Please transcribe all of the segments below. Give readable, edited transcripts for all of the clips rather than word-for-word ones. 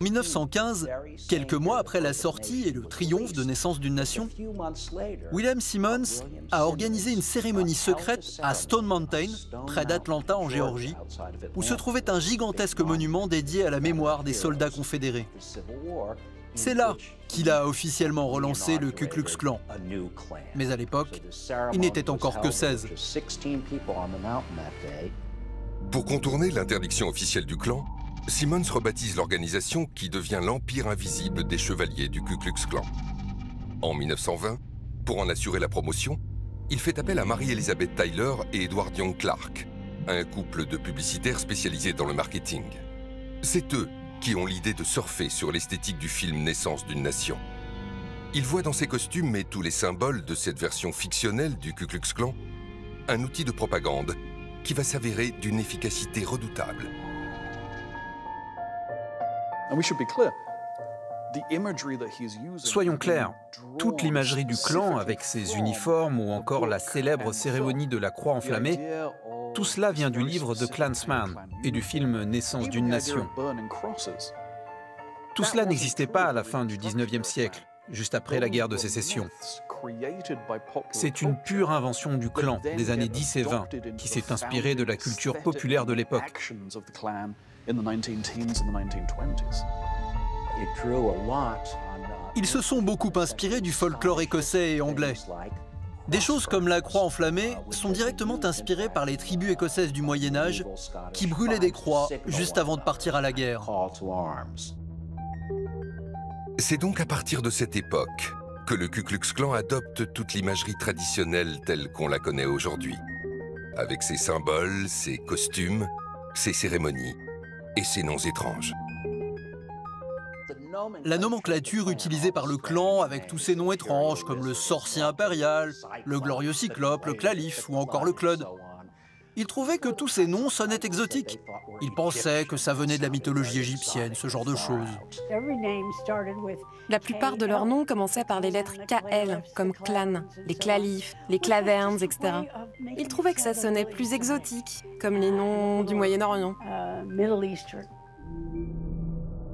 En 1915, quelques mois après la sortie et le triomphe de Naissance d'une Nation, William Simmons a organisé une cérémonie secrète à Stone Mountain, près d'Atlanta en Géorgie, où se trouvait un gigantesque monument dédié à la mémoire des soldats confédérés. C'est là qu'il a officiellement relancé le Ku Klux Klan. Mais à l'époque, il n'était encore que 16. Pour contourner l'interdiction officielle du clan, Simmons rebaptise l'organisation qui devient l'Empire invisible des chevaliers du Ku Klux Klan. En 1920, pour en assurer la promotion, il fait appel à Mary-Elizabeth Tyler et Edward Young Clark, un couple de publicitaires spécialisés dans le marketing. C'est eux qui ont l'idée de surfer sur l'esthétique du film Naissance d'une Nation. Ils voient dans ces costumes et tous les symboles de cette version fictionnelle du Ku Klux Klan un outil de propagande qui va s'avérer d'une efficacité redoutable. Soyons clairs, toute l'imagerie du clan avec ses uniformes ou encore la célèbre cérémonie de la croix enflammée, tout cela vient du livre The Klansman et du film Naissance d'une Nation. Tout cela n'existait pas à la fin du 19e siècle, juste après la guerre de sécession. C'est une pure invention du clan des années 10 et 20 qui s'est inspirée de la culture populaire de l'époque. Ils se sont beaucoup inspirés du folklore écossais et anglais. Des choses comme la croix enflammée sont directement inspirées par les tribus écossaises du Moyen-Âge qui brûlaient des croix juste avant de partir à la guerre. C'est donc à partir de cette époque que le Ku Klux Klan adopte toute l'imagerie traditionnelle telle qu'on la connaît aujourd'hui, avec ses symboles, ses costumes, ses cérémonies et ses noms étranges. La nomenclature utilisée par le clan avec tous ces noms étranges comme le sorcier impérial, le glorieux cyclope, le clalif ou encore le Claude. Ils trouvaient que tous ces noms sonnaient exotiques. Ils pensaient que ça venait de la mythologie égyptienne, ce genre de choses. La plupart de leurs noms commençaient par les lettres KL, comme clan, les clalifs, les clavernes, etc. Ils trouvaient que ça sonnait plus exotique, comme les noms du Moyen-Orient.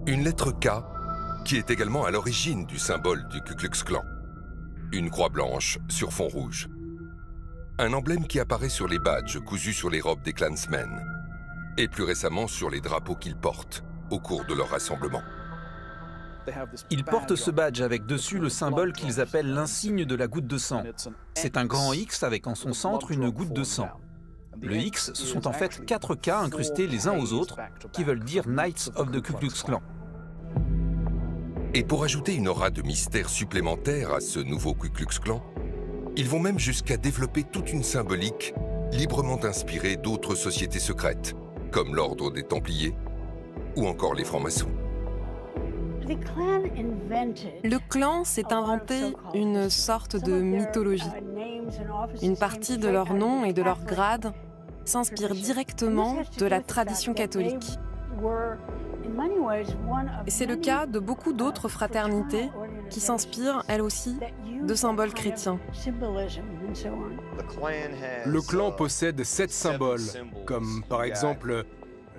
Une lettre K qui est également à l'origine du symbole du Ku Klux Klan. Une croix blanche sur fond rouge. Un emblème qui apparaît sur les badges cousus sur les robes des Klansmen et plus récemment sur les drapeaux qu'ils portent au cours de leur rassemblement. Ils portent ce badge avec dessus le symbole qu'ils appellent l'insigne de la goutte de sang. C'est un grand X avec en son centre une goutte de sang. Le X, ce sont en fait 4 K incrustés les uns aux autres qui veulent dire Knights of the Ku Klux Klan. Et pour ajouter une aura de mystère supplémentaire à ce nouveau Ku Klux Klan, ils vont même jusqu'à développer toute une symbolique librement inspirée d'autres sociétés secrètes, comme l'Ordre des Templiers ou encore les francs-maçons. Le clan s'est inventé une sorte de mythologie. Une partie de leurs noms et de leurs grades s'inspire directement de la tradition catholique. Et c'est le cas de beaucoup d'autres fraternités qui s'inspirent, elles aussi, de symboles chrétiens. Le clan possède 7 symboles, comme par exemple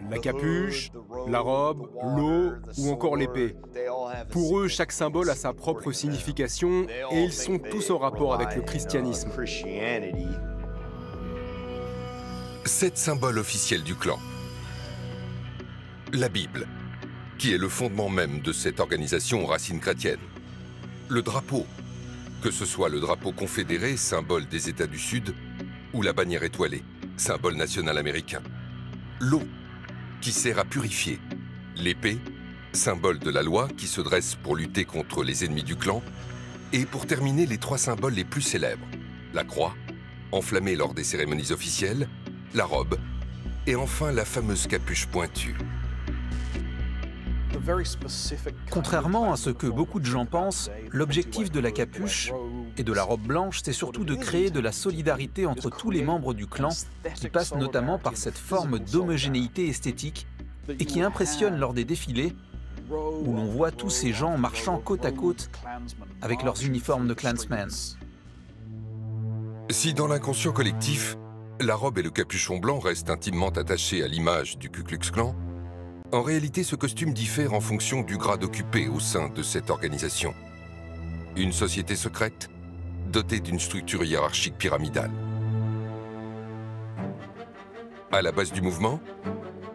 la capuche, la robe, l'eau ou encore l'épée. Pour eux, chaque symbole a sa propre signification et ils sont tous en rapport avec le christianisme. 7 symboles officiels du clan. La Bible, qui est le fondement même de cette organisation aux racines chrétiennes. Le drapeau, que ce soit le drapeau confédéré, symbole des États du Sud, ou la bannière étoilée, symbole national américain. L'eau, qui sert à purifier. L'épée, symbole de la loi qui se dresse pour lutter contre les ennemis du clan. Et pour terminer, les 3 symboles les plus célèbres. La croix, enflammée lors des cérémonies officielles, la robe, et enfin la fameuse capuche pointue. Contrairement à ce que beaucoup de gens pensent, l'objectif de la capuche et de la robe blanche, c'est surtout de créer de la solidarité entre tous les membres du clan, qui passe notamment par cette forme d'homogénéité esthétique et qui impressionne lors des défilés, où l'on voit tous ces gens marchant côte à côte avec leurs uniformes de Klansmen. Si dans l'inconscient collectif, la robe et le capuchon blanc restent intimement attachés à l'image du Ku Klux Klan, En réalité, ce costume diffère en fonction du grade occupé au sein de cette organisation. Une société secrète dotée d'une structure hiérarchique pyramidale. À la base du mouvement,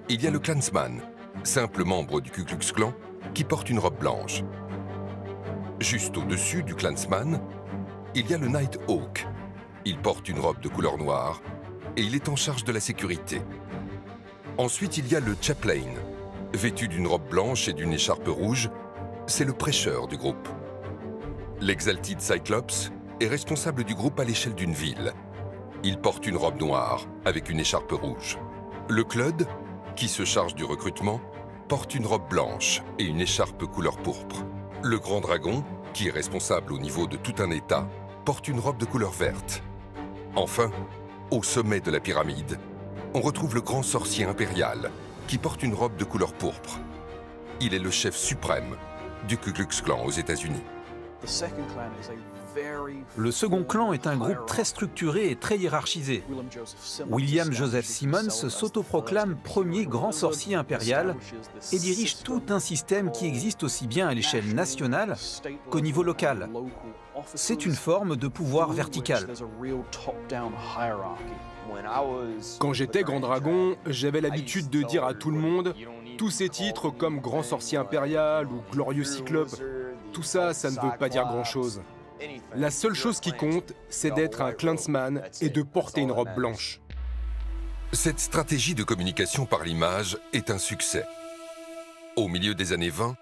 il y a le Klansman, simple membre du Ku Klux Klan, qui porte une robe blanche. Juste au-dessus du Klansman, il y a le Night Hawk. Il porte une robe de couleur noire et il est en charge de la sécurité. Ensuite, il y a le Chaplain. Vêtu d'une robe blanche et d'une écharpe rouge, c'est le prêcheur du groupe. L'Exalted Cyclops est responsable du groupe à l'échelle d'une ville. Il porte une robe noire avec une écharpe rouge. Le Clud, qui se charge du recrutement, porte une robe blanche et une écharpe couleur pourpre. Le Grand Dragon, qui est responsable au niveau de tout un État, porte une robe de couleur verte. Enfin, au sommet de la pyramide, on retrouve le Grand Sorcier impérial, qui porte une robe de couleur pourpre. Il est le chef suprême du Ku Klux Klan aux États-Unis. Le second clan est un groupe très structuré et très hiérarchisé. William Joseph Simmons s'autoproclame premier grand sorcier impérial et dirige tout un système qui existe aussi bien à l'échelle nationale qu'au niveau local. C'est une forme de pouvoir vertical. Quand j'étais Grand Dragon, j'avais l'habitude de dire à tout le monde tous ces titres comme Grand Sorcier Impérial ou Glorieux Cyclope, tout ça, ça ne veut pas dire grand-chose. La seule chose qui compte, c'est d'être un Klansman et de porter une robe blanche. Cette stratégie de communication par l'image est un succès. Au milieu des années 20,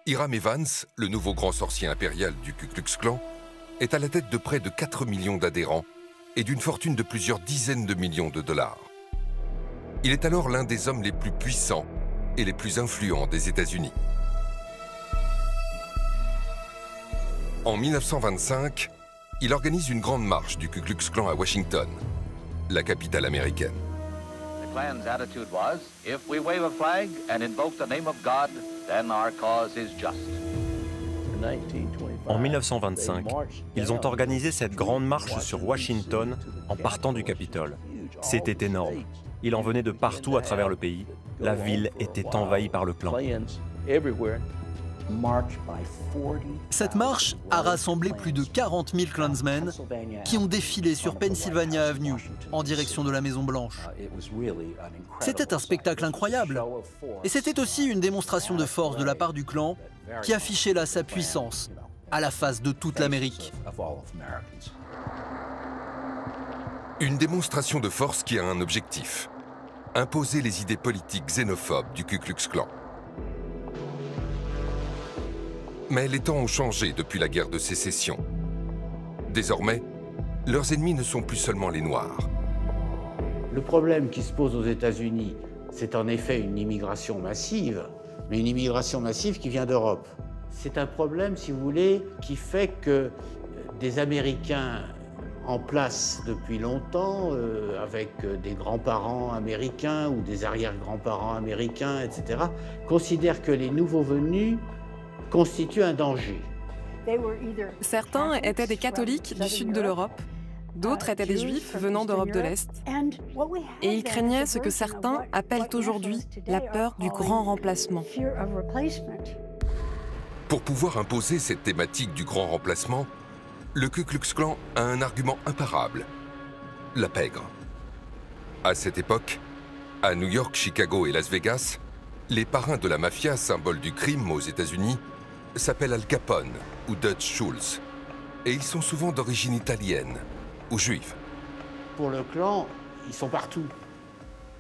Hiram Evans, le nouveau grand sorcier impérial du Ku Klux Klan, est à la tête de près de 4 millions d'adhérents et d'une fortune de plusieurs dizaines de millions de dollars. Il est alors l'un des hommes les plus puissants et les plus influents des États-Unis. En 1925, il organise une grande marche du Ku Klux Klan à Washington, la capitale américaine. The Klan's attitude was, if we wave a flag and invoke the name of God, then our cause is just. En 1925, ils ont organisé cette grande marche sur Washington en partant du Capitole. C'était énorme. Il en venait de partout à travers le pays. La ville était envahie par le Klan. Cette marche a rassemblé plus de 40 000 Klansmen qui ont défilé sur Pennsylvania Avenue en direction de la Maison-Blanche. C'était un spectacle incroyable. Et c'était aussi une démonstration de force de la part du clan qui affichait là sa puissance à la face de toute l'Amérique. Une démonstration de force qui a un objectif: imposer les idées politiques xénophobes du Ku Klux Klan. Mais les temps ont changé depuis la guerre de sécession. Désormais, leurs ennemis ne sont plus seulement les Noirs. Le problème qui se pose aux États-Unis, c'est en effet une immigration massive, mais une immigration massive qui vient d'Europe. C'est un problème, si vous voulez, qui fait que des Américains en place depuis longtemps, avec des grands-parents américains ou des arrière-grands-parents américains, etc., considèrent que les nouveaux venus constituent un danger. Certains étaient des catholiques du sud de l'Europe, d'autres étaient des juifs venant d'Europe de l'Est. Et ils craignaient ce que certains appellent aujourd'hui la peur du grand remplacement. Pour pouvoir imposer cette thématique du grand remplacement, le Ku Klux Klan a un argument imparable: la pègre. À cette époque, à New York, Chicago et Las Vegas, les parrains de la mafia, symbole du crime aux États-Unis, s'appellent Al Capone ou Dutch Schultz. Et ils sont souvent d'origine italienne ou juive. Pour le clan, ils sont partout.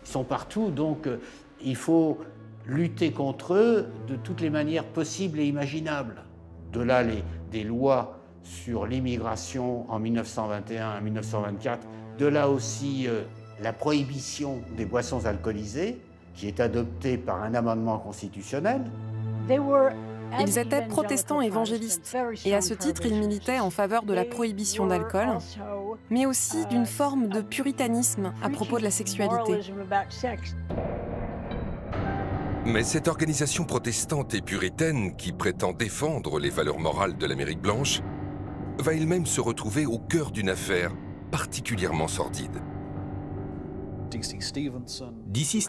Ils sont partout, donc il faut lutter contre eux de toutes les manières possibles et imaginables. De là, des lois sur l'immigration en 1921 à 1924. De là aussi la prohibition des boissons alcoolisées, qui est adoptée par un amendement constitutionnel. Ils étaient protestants évangélistes et à ce titre, ils militaient en faveur de la prohibition d'alcool, mais aussi d'une forme de puritanisme à propos de la sexualité. Mais cette organisation protestante et puritaine qui prétend défendre les valeurs morales de l'Amérique blanche va elle-même se retrouver au cœur d'une affaire particulièrement sordide. D.C.